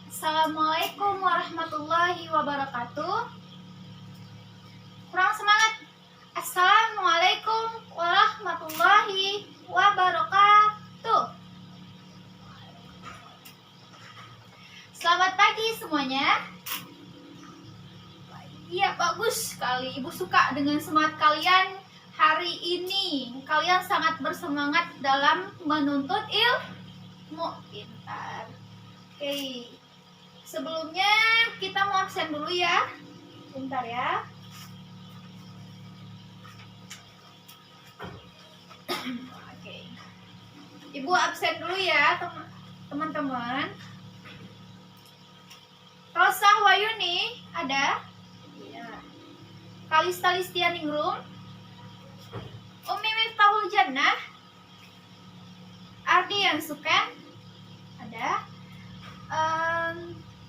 Assalamualaikum warahmatullahi wabarakatuh. Kurang semangat. Assalamualaikum warahmatullahi wabarakatuh. Selamat pagi semuanya. Iya, bagus sekali. Ibu suka dengan semangat kalian hari ini. Kalian sangat bersemangat dalam menuntut ilmu. Pintar. Oke. Sebelumnya kita mau absen dulu ya. Bentar ya. Oke. Ibu absen dulu ya, teman-teman. Rosa Wayuni ada? Iya. Kalista Listianingrum. Umi Miftahul Jannah. Ardi Yansuken ada.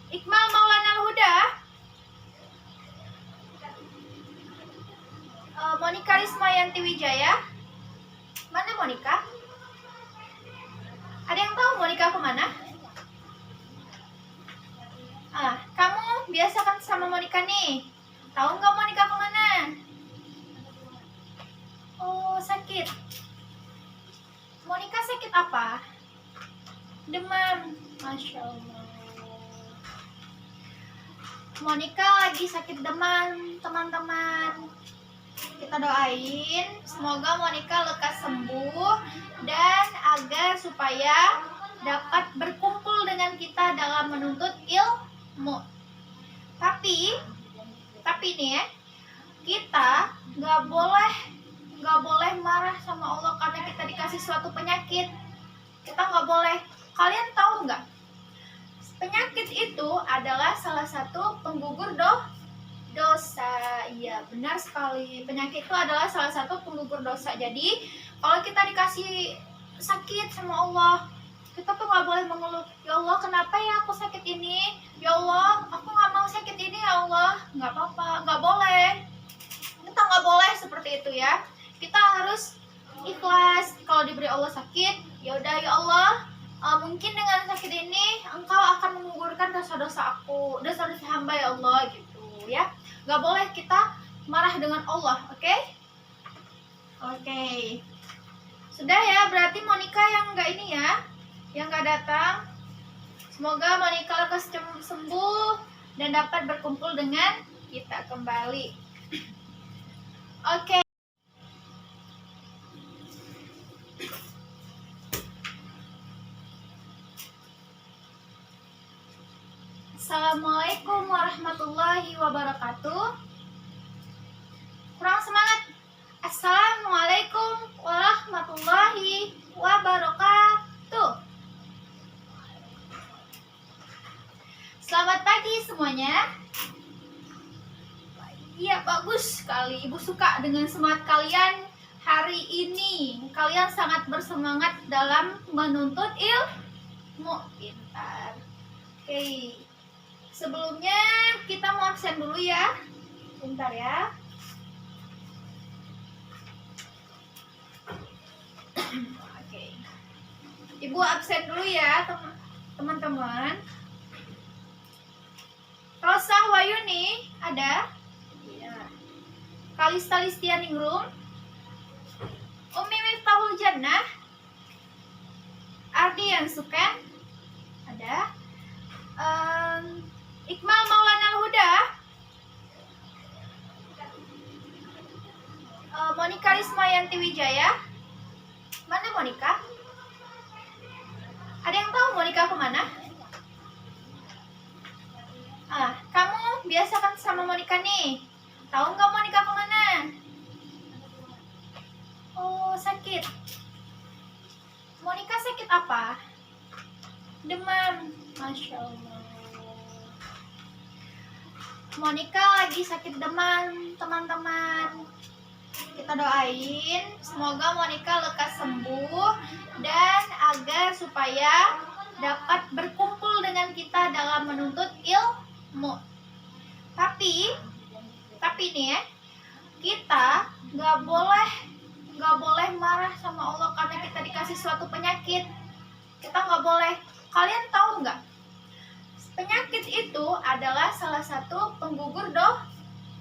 Iqmal Maulana Al-Huda. Monika Rismayanti Wijaya. Mana Monika? Ada yang tahu Monika kemana? Kamu biasa kan sama Monika nih. Tahu nggak Monika kemana? Oh, sakit. Monika sakit apa? Demam. Masya Allah. Monika lagi sakit demam, teman-teman. Kita doain semoga Monika lekas sembuh dan agar supaya dapat berkumpul dengan kita dalam menuntut ilmu. Tapi nih ya, kita nggak boleh marah sama Allah karena kita dikasih suatu penyakit. Kita nggak boleh. Kalian tahu nggak? Penyakit itu adalah salah satu penggugur dosa. Iya, benar sekali. Penyakit itu adalah salah satu penggugur dosa. Jadi, kalau kita dikasih sakit sama Allah, kita tuh nggak boleh mengeluh. Ya Allah, kenapa ya aku sakit ini? Ya Allah, aku nggak mau sakit ini ya Allah. Nggak apa-apa, nggak boleh. Kita nggak boleh seperti itu ya. Kita harus ikhlas. Kalau diberi Allah sakit, ya udah ya Allah. Mungkin dengan sakit ini engkau akan menggugurkan dosa-dosa aku, dosa-dosa hamba ya Allah gitu ya. Gak boleh kita marah dengan Allah, oke? Oke. Sudah ya, berarti Monika yang nggak ini ya, yang nggak datang. Semoga Monika lekas sembuh dan dapat berkumpul dengan kita kembali. Oke. Assalamualaikum warahmatullahi wabarakatuh. Kurang semangat. Assalamualaikum warahmatullahi wabarakatuh. Selamat pagi semuanya. Iya, bagus sekali. Ibu suka dengan semangat kalian hari ini. Kalian sangat bersemangat dalam menuntut ilmu. Pintar. Oke. Sebelumnya kita mau absen dulu ya. Bentar ya. Oke. Ibu absen dulu ya, teman-teman. Rosa Wayuni ada? Iya. Kalista Listianingrum. Umi Miftahul Jannah. Ardi Yansuken ada. Iqmal Maulana Al-Huda. Monika Rismayanti Wijaya. Mana Monika? Ada yang tahu Monika kemana? Kamu biasa kan sama Monika nih. Tahu nggak Monika kemana? Oh, sakit. Monika sakit apa? Demam. Masya Allah. Monika lagi sakit demam, teman-teman. Kita doain semoga Monika lekas sembuh dan agar supaya dapat berkumpul dengan kita dalam menuntut ilmu. Tapi nih ya, kita nggak boleh marah sama Allah karena kita dikasih suatu penyakit. Kita nggak boleh. Kalian tahu nggak? sakit itu adalah salah satu penggugur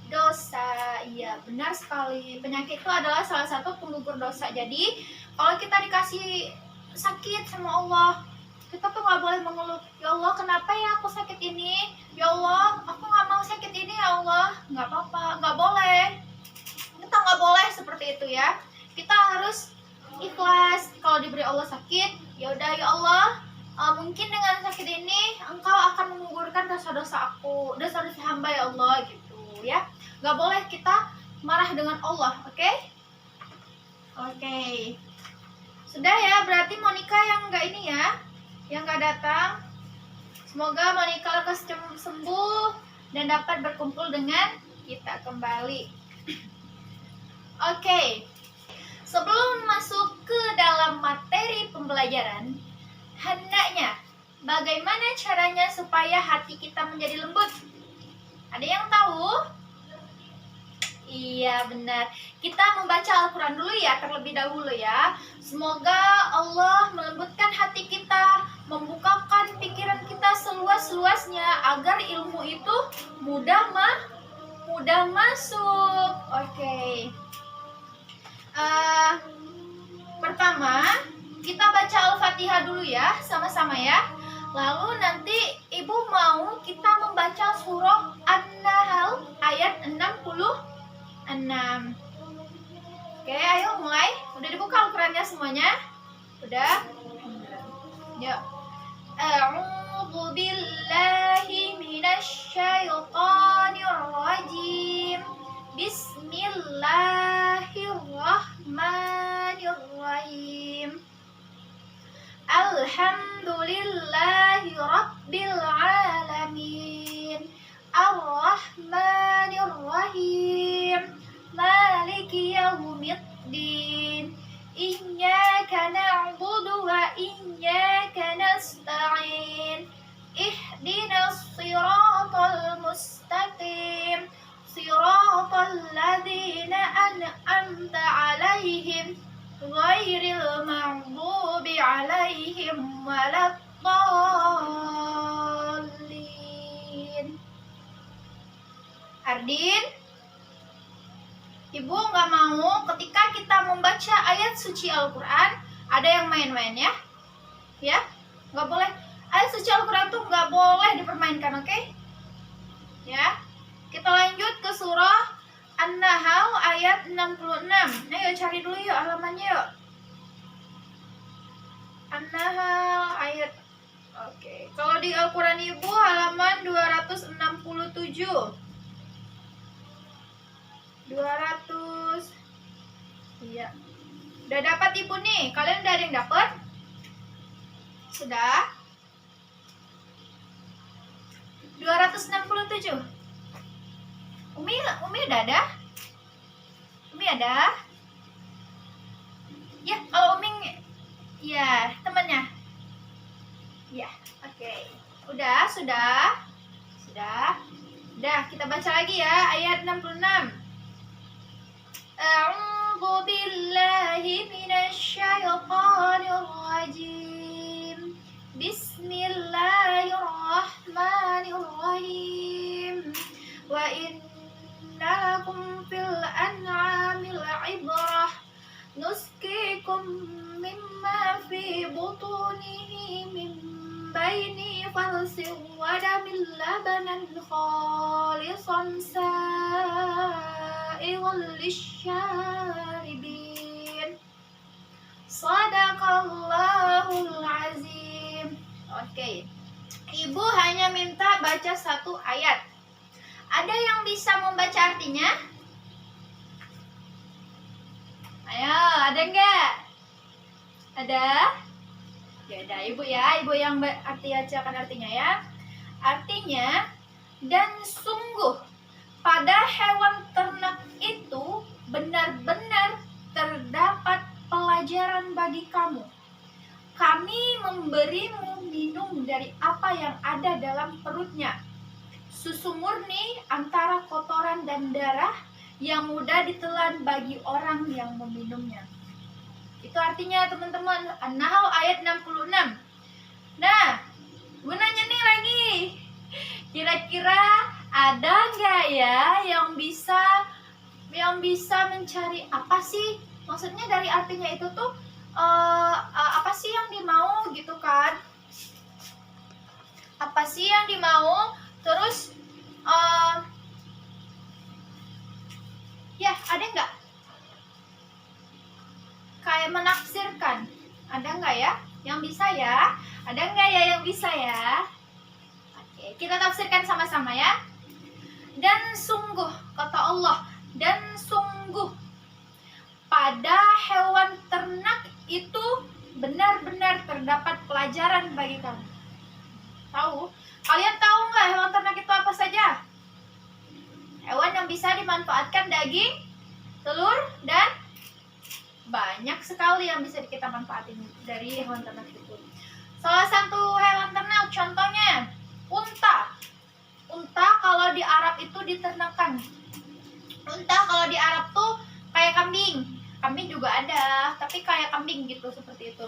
dosa. Iya, benar sekali. Penyakit itu adalah salah satu penggugur dosa. Jadi, kalau kita dikasih sakit sama Allah, kita tuh nggak boleh mengeluh. Ya Allah, kenapa ya aku sakit ini? Ya Allah, aku nggak mau sakit ini ya Allah. Nggak apa-apa, nggak boleh. Kita nggak boleh seperti itu ya. Kita harus ikhlas. Kalau diberi Allah sakit, ya udah ya Allah. Mungkin dengan sakit ini Engkau akan menggugurkan dosa-dosa aku, dosa-dosa hamba ya Allah gitu ya. Gak boleh kita marah dengan Allah, oke? Oke. Sudah ya, berarti Monica yang gak ini ya, yang gak datang. Semoga Monica lekas sembuh dan dapat berkumpul dengan kita kembali. Oke. Sebelum masuk ke dalam materi pembelajaran, hendaknya bagaimana caranya supaya hati kita menjadi lembut? Ada yang tahu? Iya benar. Kita membaca Al-Quran dulu ya, terlebih dahulu ya. Semoga Allah melembutkan hati kita, membukakan pikiran kita seluas-luasnya agar ilmu itu mudah masuk. Oke. Pertama, kita baca Al-Fatihah dulu ya, sama-sama ya. Lalu nanti Ibu mau kita membaca surah An-Nahl ayat 66. Oke, ayo mulai. Udah dibuka Al-Qurannya semuanya? Udah? Yuk. A'udzu billahi minasy syaithanir rajim. Bismillahirrahmanirrahim. Alhamdulillahi rabbil alamin. Ar-Rahmanir-Rahim. Maliki yaumiddin. Iyyaka na'budu wa iyyaka nasta'in. Ihdinas siratal mustaqim. Siratal ladzina an'amta 'alaihim ghairil maghdubi 'alaihim waladdallin. Ardin, Ibu nggak mau ketika kita membaca ayat suci Al-Quran ada yang main-main ya? Ya, nggak boleh. Ayat suci Al-Quran tuh nggak boleh dipermainkan, oke? Ya. Kita lanjut ke surah An-Nahl ayat 66. Nah, yuk cari dulu yuk halamannya yuk. An-Nahl ayat. Oke. Kalau di Al-Quran Ibu halaman 267. 200. Iya. Udah dapat Ibu nih. Kalian udah ada yang dapat? Sudah? 267. Umi udah ada? Umi ada? Ya, kalau Umi ya, temannya. Ya, oke. Udah, sudah. Udah, kita baca lagi ya ayat 66. A'udzu billahi minasy syaithanir rajim. Bismillahirrahmanirrahim. Wa innakum fil an'amil ibrah nuskikum mimma fi butunihi min baini farsin wa damin labanan khalisan sa'igan lisyaribin. Sadaqallahul azim. Oke. Ibu hanya minta baca satu ayat. Ada yang bisa membaca artinya? Ayo, ada enggak? Ada? Ya udah, Ibu ya. Ibu yang bacakan artinya ya. Artinya, dan sungguh pada hewan ternak itu benar-benar terdapat pelajaran bagi kamu. Kami memberimu minum dari apa yang ada dalam perutnya. Susu murni antara kotoran dan darah yang mudah ditelan bagi orang yang meminumnya. Itu artinya teman-teman, An-Nahl ayat 66. Nah, gue nanya nih lagi. kira-kira ada nggak ya yang bisa mencari apa sih? Maksudnya dari artinya itu tuh apa sih yang dimau gitu kan? Apa sih yang dimau? Terus ya ada nggak? Kayak menafsirkan. Ada nggak ya? Yang bisa ya? Ada nggak ya yang bisa ya? Oke, kita tafsirkan sama-sama ya. Dan sungguh, kata Allah, dan sungguh pada hewan ternak itu benar-benar terdapat pelajaran bagi kamu. Tahu? Kalian tahu nggak hewan ternak itu apa saja? Hewan yang bisa dimanfaatkan daging, telur, dan banyak sekali yang bisa kita manfaatin dari hewan ternak itu. Salah satu hewan ternak contohnya unta. Unta kalau di Arab itu diternakan. Unta kalau di Arab tuh kayak kambing. Kambing juga ada, tapi kayak kambing gitu, seperti itu.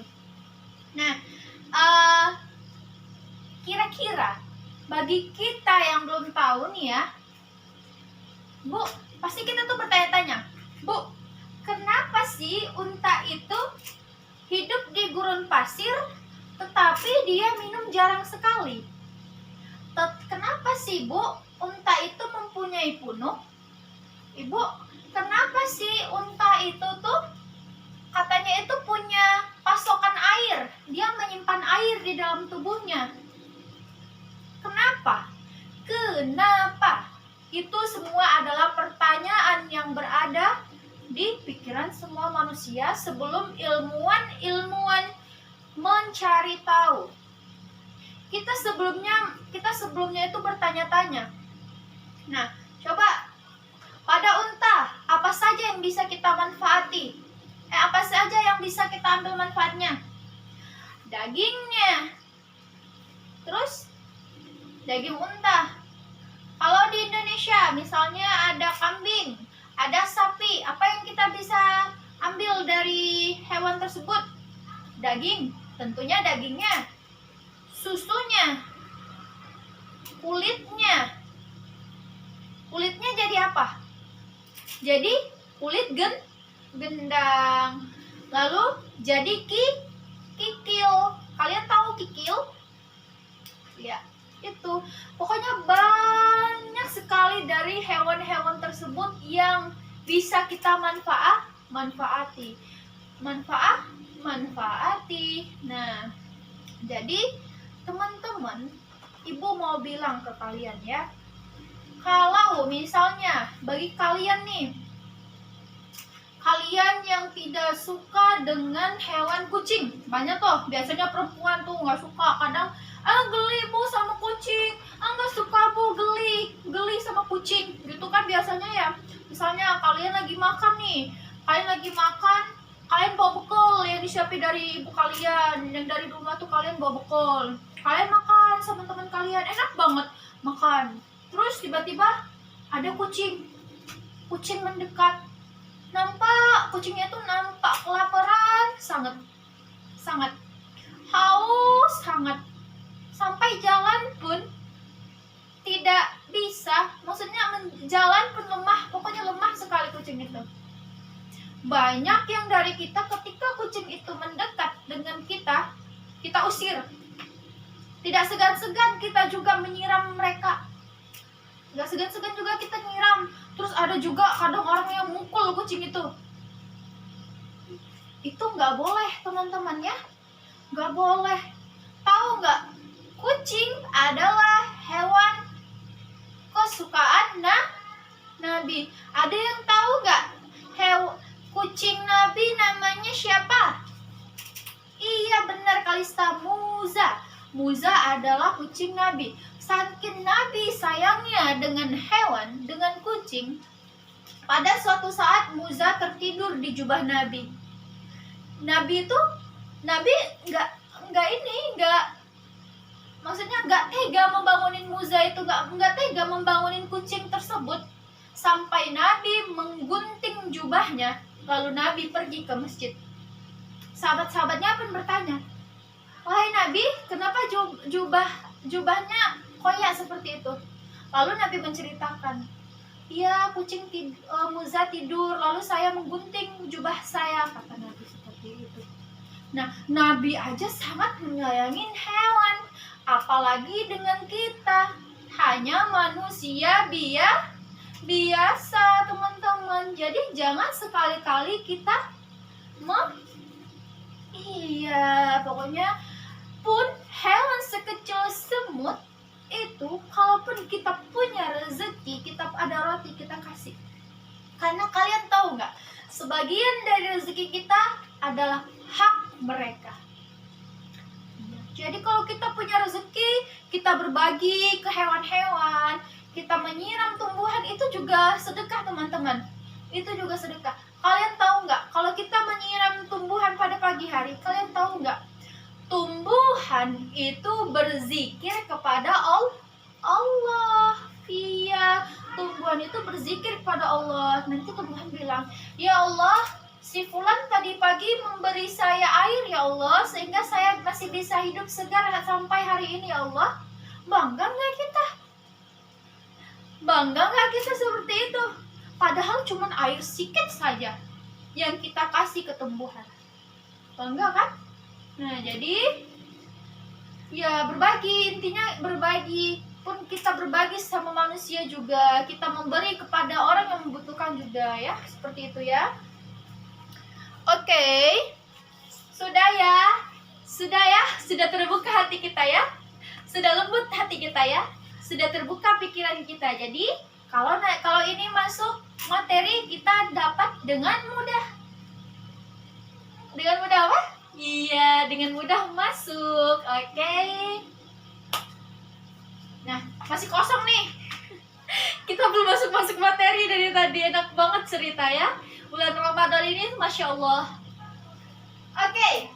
Nah, kira-kira bagi kita yang belum tahu nih ya, Bu, pasti kita tuh bertanya-tanya, Bu, kenapa sih unta itu hidup di gurun pasir, tetapi dia minum jarang sekali? Kenapa sih, Bu, unta itu mempunyai punuk? Ibu, kenapa sih unta itu tuh katanya itu punya pasokan air? Dia menyimpan air di dalam tubuhnya. Kenapa? Kenapa? Itu semua adalah pertanyaan yang berada di pikiran semua manusia sebelum ilmuwan mencari tahu. Kita sebelumnya itu bertanya-tanya. Nah, coba pada unta, apa saja yang bisa kita manfaati? Apa saja yang bisa kita ambil manfaatnya? Dagingnya. Terus daging unta. Kalau di Indonesia misalnya ada kambing, ada sapi, apa yang kita bisa ambil dari hewan tersebut? Daging, tentunya dagingnya. Susunya, kulitnya jadi apa? Jadi kulit gendang. Lalu jadi kikil. Kalian tahu kikil? Ya, itu. Pokoknya banyak sekali dari hewan-hewan tersebut yang bisa kita manfaati. Nah, jadi teman-teman, Ibu mau bilang ke kalian ya, kalau misalnya bagi kalian nih, kalian yang tidak suka dengan hewan kucing, banyak tuh, biasanya perempuan tuh nggak suka, kadang geli Bu sama kucing, nggak suka Bu, geli sama kucing, gitu kan biasanya ya. Misalnya kalian lagi makan nih, kalian bawa bekal yang disiapin dari ibu kalian, yang dari rumah tuh kalian bawa bekal. Kalian makan sama teman kalian, enak banget makan. Terus tiba-tiba ada kucing mendekat. Kucingnya tuh nampak kelaparan, sangat haus, sampai jalan pun tidak bisa. Maksudnya jalan pun lemah, pokoknya lemah sekali kucing itu. Banyak yang dari kita ketika kucing itu mendekat dengan kita usir. Tidak segan-segan kita juga menyiram mereka. Gak segan-segan juga kita nyiram. Terus ada juga kadang orang yang mukul kucing itu. Itu gak boleh teman-teman ya. Gak boleh. Tahu gak? Kucing adalah hewan kesukaan Nabi. Ada yang tahu gak? Kucing Nabi namanya siapa? Iya benar Kalista, Muza adalah kucing Nabi. Saking Nabi sayangnya dengan hewan, dengan kucing, pada suatu saat Muza tertidur di jubah Nabi. Nabi maksudnya nggak tega membangunin Muza itu, nggak tega membangunin kucing tersebut, sampai Nabi menggunting jubahnya, lalu Nabi pergi ke masjid. Sahabat-sahabatnya pun bertanya, wahai Nabi, kenapa jubahnya koyak seperti itu? Lalu Nabi menceritakan, iya kucing Muza tidur, lalu saya menggunting jubah saya, kata Nabi seperti itu. Nah, Nabi aja sangat menyayangin hewan, apalagi dengan kita, hanya manusia biasa teman-teman. Jadi jangan sekali-kali kita iya, pokoknya pun hewan sekecil semut itu, kalaupun kita punya rezeki, kita ada roti, kita kasih. Karena kalian tahu nggak, sebagian dari rezeki kita adalah hak mereka. Jadi kalau kita punya rezeki, kita berbagi ke hewan-hewan, kita menyiram tumbuhan, itu juga sedekah teman-teman. Itu juga sedekah. Kalian tahu nggak, kalau kita menyiram tumbuhan pada pagi hari, kalian tahu nggak, tumbuhan itu berzikir kepada Allah. Iya, tumbuhan itu berzikir kepada Allah. Nanti tumbuhan bilang, ya Allah, si fulan tadi pagi memberi saya air ya Allah, sehingga saya masih bisa hidup segar sampai hari ini ya Allah. Bangga nggak kita? Bangga nggak kita seperti itu? Padahal cuma air sedikit saja yang kita kasih ke tumbuhan. Bangga kan? Nah, jadi ya berbagi, intinya berbagi. Pun kita berbagi sama manusia juga, kita memberi kepada orang yang membutuhkan juga ya, seperti itu ya. Oke. Sudah ya? Sudah terbuka hati kita ya? Sudah lembut hati kita ya? Sudah terbuka pikiran kita. Jadi, kalau ini masuk materi, kita dapat dengan mudah. Dengan mudah apa? Iya, dengan mudah masuk. Oke. Nah, masih kosong nih. Kita belum masuk materi dari tadi. Enak banget cerita ya. Bulan Ramadan ini Masya Allah. Oke.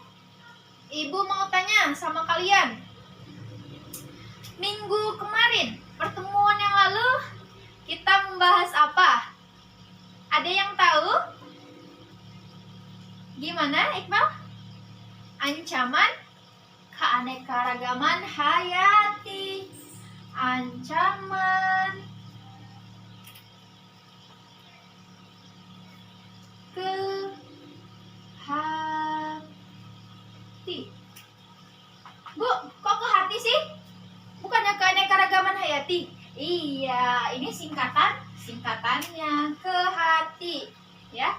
Ibu mau tanya sama kalian. Minggu kemarin, pertemuan yang lalu, kita membahas apa? Ada yang tahu? Gimana, Iqbal? Ancaman keanekaragaman hayati. Ancaman hati. Bu, kok ke hati sih? Bukannya keanekaragaman hayati? Iya, ini singkatannya ke hati, ya.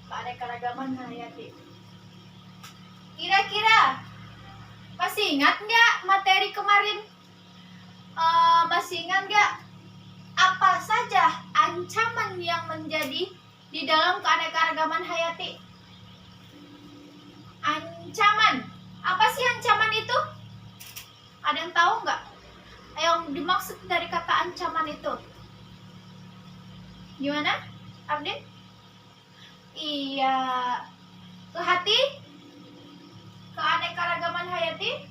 Keanekaragaman hayati. Kira-kira masih ingat nggak materi kemarin? Masih ingat nggak apa saja ancaman yang menjadi di dalam keanekaragaman hayati? Ancaman. Apa sih ancaman itu? Ada yang tahu nggak? Yang dimaksud dari kata ancaman itu? Gimana, Abdin? Iya. Ke hati? Keanekaragaman hayati?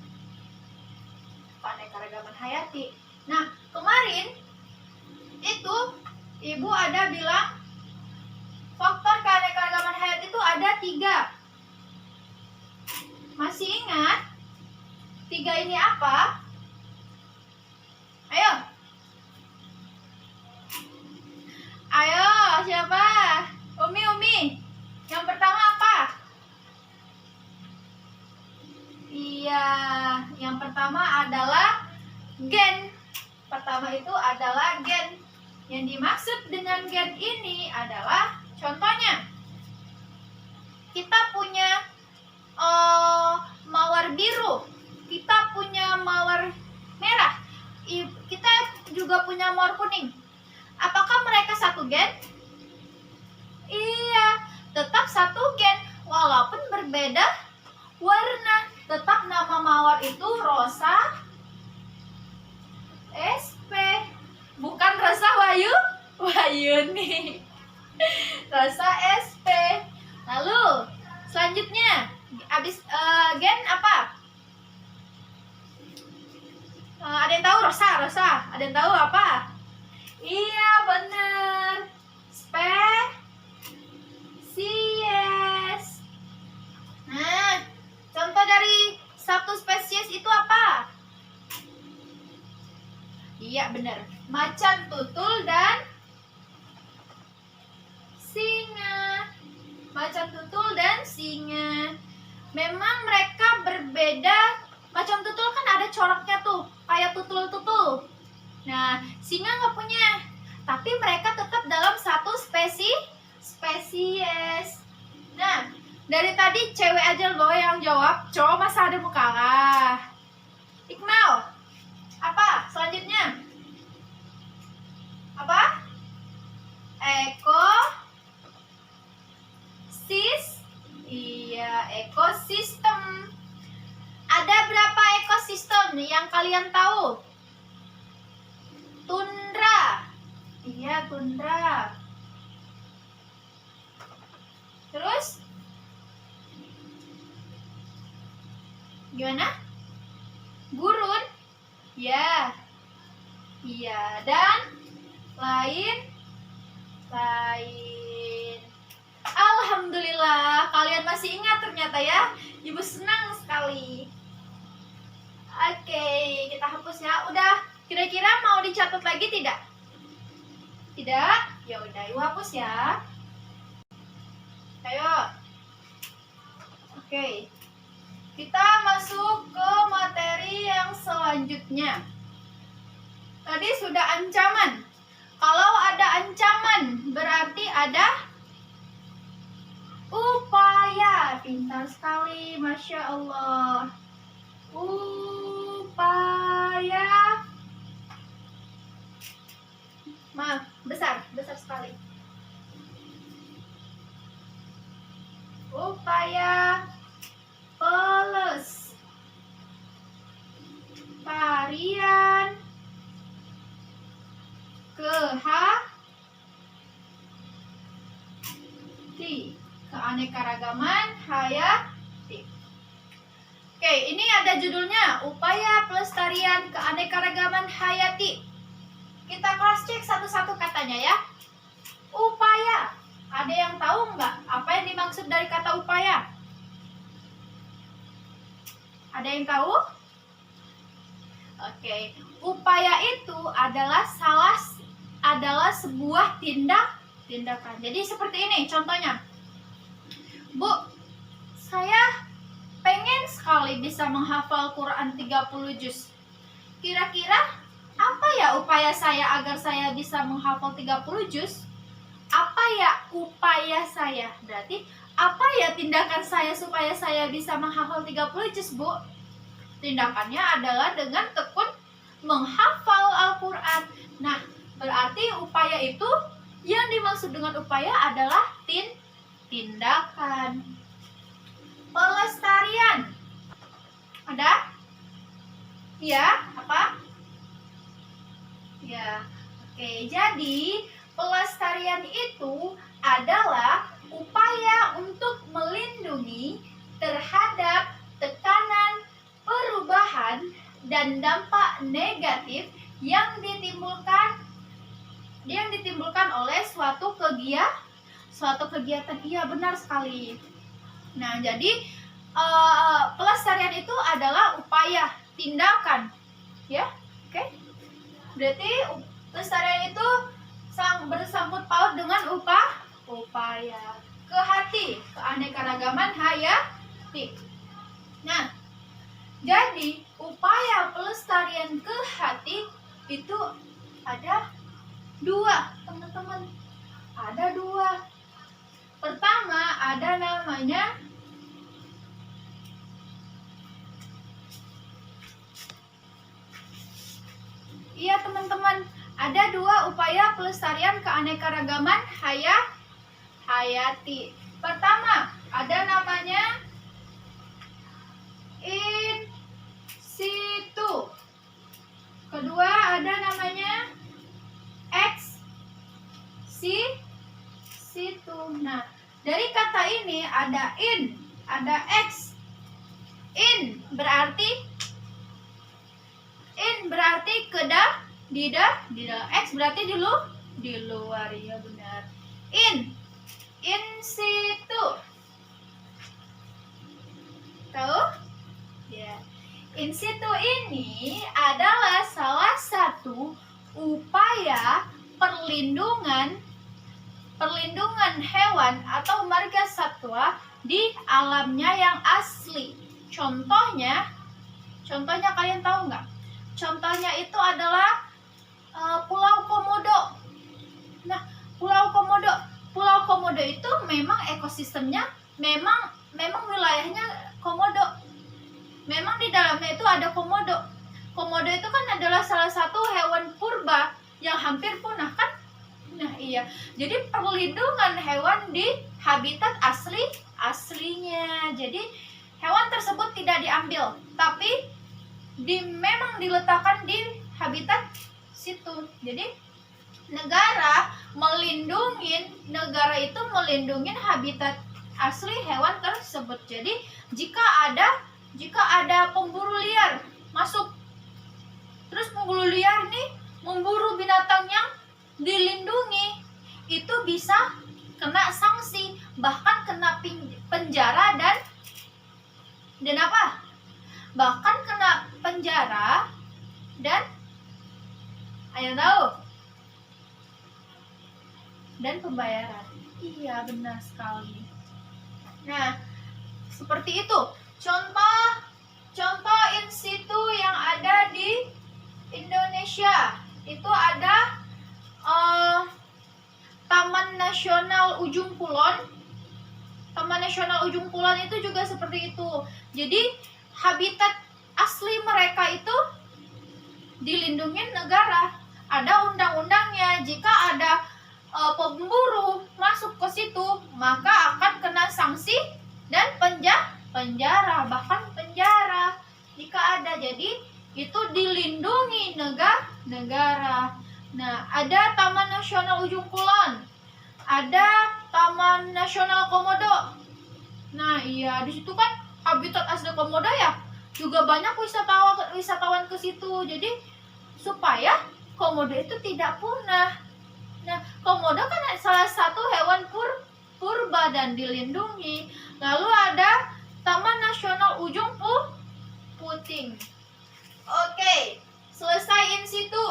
Keanekaragaman hayati. Nah, kemarin itu Ibu ada bilang faktor keanekaragaman hayati itu ada 3. Masih ingat? 3 ini apa? Ayo. Ayo, siapa? Umi. Yang pertama apa? Iya, yang pertama adalah gen. Pertama itu adalah gen. Yang dimaksud dengan gen ini adalah, contohnya, kita punya mawar biru, kita punya mawar merah, kita juga punya mawar kuning. Apakah mereka satu gen? Iya, tetap satu gen, walaupun berbeda warna. Tetap nama mawar itu Rosa SP, bukan Rosa Wayuni. Rosa SP. Lalu selanjutnya, abis gen apa? Ada yang tahu? Rosa. Ada yang tahu apa? Iya, benar. Spesies. Nah, contoh dari satu spesies itu apa? Iya benar. Macan tutul dan singa. Macan tutul dan singa. Memang mereka berbeda. Macan tutul kan ada coraknya tuh, kayak tutul-tutul. Nah, singa nggak punya. Tapi mereka tetap dalam satu spesies. Nah, dari tadi cewek aja loh yang jawab, cowok masa ada mau kalah. Iqmal, apa selanjutnya? Apa? Ekosistem. Ada berapa ekosistem yang kalian tahu? Tundra. Iya, tundra. Terus? Gimana? Gurun? Ya. Iya, dan lain. Alhamdulillah, kalian masih ingat ternyata ya. Ibu senang sekali. Oke, kita hapus ya. Udah, kira-kira mau dicatat lagi tidak? Tidak? Ya udah, ibu hapus ya. Ayo. Oke. Kita masuk ke materi yang selanjutnya. Tadi sudah ancaman. Kalau ada ancaman, berarti ada upaya. Pintar sekali, Masya Allah. Upaya. Maaf, besar sekali. Upaya pelestarian keanekaragaman hayati. Oke, ini ada judulnya, upaya pelestarian keanekaragaman hayati. Kita cross check satu-satu katanya ya. Upaya, ada yang tahu nggak apa yang dimaksud dari kata upaya? Ada yang tahu? Oke, upaya itu adalah sebuah tindakan. Jadi seperti ini contohnya. Bu, saya pengen sekali bisa menghafal Quran 30 juz. Kira-kira apa ya upaya saya agar saya bisa menghafal 30 juz? Apa ya upaya saya? Berarti apa ya tindakan saya supaya saya bisa menghafal 30 juz, Bu? Tindakannya adalah dengan tekun menghafal Al-Quran. Nah, berarti upaya itu, yang dimaksud dengan upaya adalah tindakan. Pelestarian. Ada? Ya, apa? Ya, oke. Jadi, pelestarian itu adalah upaya untuk melindungi terhadap tekanan, perubahan, dan dampak negatif yang ditimbulkan oleh suatu kegiatan. Iya, benar sekali. Nah, jadi pelestarian itu adalah upaya, tindakan, ya, oke? Berarti pelestarian itu bersangkut paut dengan upaya ke hati, keanekaragaman hayati. Nah, jadi upaya pelestarian ke hati itu ada dua, teman-teman. Ada dua. Pertama, ada namanya iya, teman-teman. Ada dua upaya pelestarian keanekaragaman hayati. Pertama, ada namanya in situ. Kedua, ada namanya ex situ. Nah, dari kata ini ada in, ada ex. In berarti di dalam, ex berarti di luar, ya benar. In situ. Tahu? Ya. In situ ini adalah salah satu upaya perlindungan hewan atau marga satwa di alamnya yang asli. Contohnya kalian tahu nggak? Contohnya itu adalah Pulau Komodo. Nah, Pulau Komodo itu memang ekosistemnya memang wilayahnya Komodo. Memang di dalamnya itu ada komodo. Komodo itu kan adalah salah satu hewan purba yang hampir punah kan? Nah, iya. Jadi perlindungan hewan di habitat aslinya. Jadi hewan tersebut tidak diambil, tapi memang diletakkan di habitat situ. Jadi negara itu melindungi habitat asli hewan tersebut. Jadi jika ada pemburu liar masuk, terus pemburu liar nih memburu binatang yang dilindungi, itu bisa kena sanksi, bahkan kena penjara dan apa? Bahkan kena penjara dan ayo tahu, dan pembayaran. Iya, benar sekali. Nah, seperti itu contoh in situ yang ada di Indonesia. Itu ada Taman Nasional Ujung Kulon. Taman Nasional Ujung Kulon itu juga seperti itu. Jadi habitat asli mereka itu dilindungi negara. Ada undang-undangnya. Jika ada pemburu masuk ke situ, maka akan kena sanksi dan penjara, bahkan penjara jika ada. Jadi itu dilindungi negara. Nah, ada Taman Nasional Ujung Kulon, ada Taman Nasional Komodo. Nah, iya, di situ kan habitat asli komodo ya. Juga banyak wisatawan ke situ. Jadi supaya komodo itu tidak punah. Nah, komodo kan salah satu hewan purba dan dilindungi. Lalu ada Taman Nasional Ujung Puting. Oke, selesai in situ.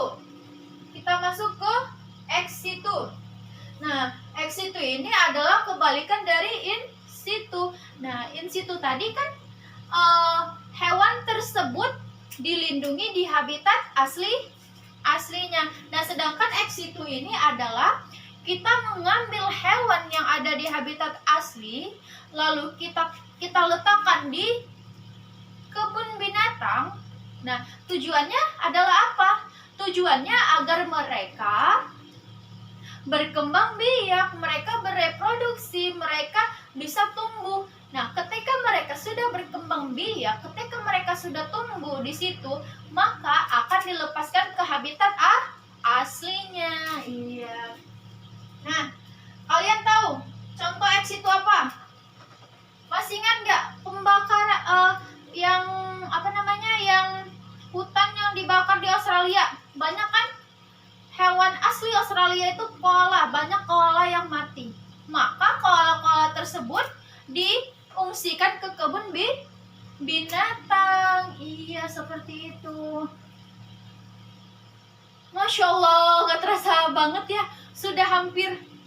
Kita masuk ke ex situ. Nah, ex situ ini adalah kebalikan dari in situ. Nah, in situ tadi kan hewan tersebut dilindungi di habitat aslinya. Nah, sedangkan ex situ ini adalah kita mengambil hewan yang ada di habitat asli, lalu kita letakkan di kebun binatang. Nah, tujuannya adalah apa? Tujuannya agar mereka berkembang biak, mereka bereproduksi, mereka bisa tumbuh. Nah, ketika mereka sudah berkembang biak, ketika mereka sudah tumbuh di situ, maka akan dilepaskan ke habitat aslinya. Iya. Nah, kalian tahu contoh ex itu apa? Masih ingat nggak pembakaran yang hutan yang dibakar di Australia? Banyak kan hewan asli Australia itu koala, banyak koala yang mati. Maka koala-koala tersebut diungsikan ke kebun binatang. Iya, seperti itu. Masya Allah, gak terasa banget ya.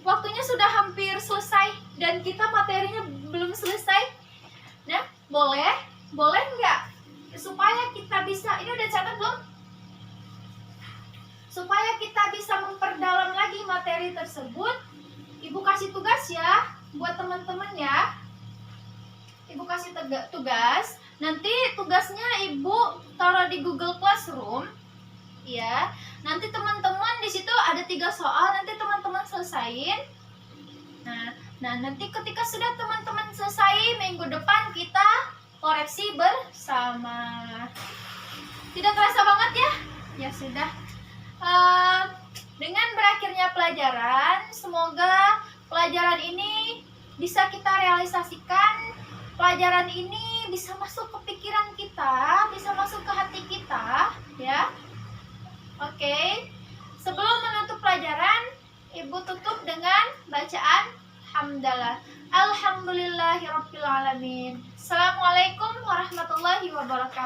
Waktunya sudah hampir selesai dan kita materinya belum selesai. Nah, boleh nggak supaya kita bisa, ini udah catat belum? Supaya kita bisa memperdalam lagi materi tersebut, Ibu kasih tugas ya buat teman-teman ya. Ibu kasih tugas. Nanti tugasnya Ibu taruh di Google Classroom. Ya. Nanti teman-teman di situ ada 3 soal, nanti teman-teman selesain. Nah, nanti ketika sudah teman-teman selesai, minggu depan kita koreksi bersama. Tidak terasa banget ya? Ya sudah. Dengan berakhirnya pelajaran, semoga pelajaran ini bisa kita realisasikan. Pelajaran ini bisa masuk ke pikiran kita, bisa masuk ke hati kita, ya. Oke. Sebelum menutup pelajaran, Ibu tutup dengan bacaan hamdalah. Alhamdulillahirabbil alamin. Assalamualaikum warahmatullahi wabarakatuh.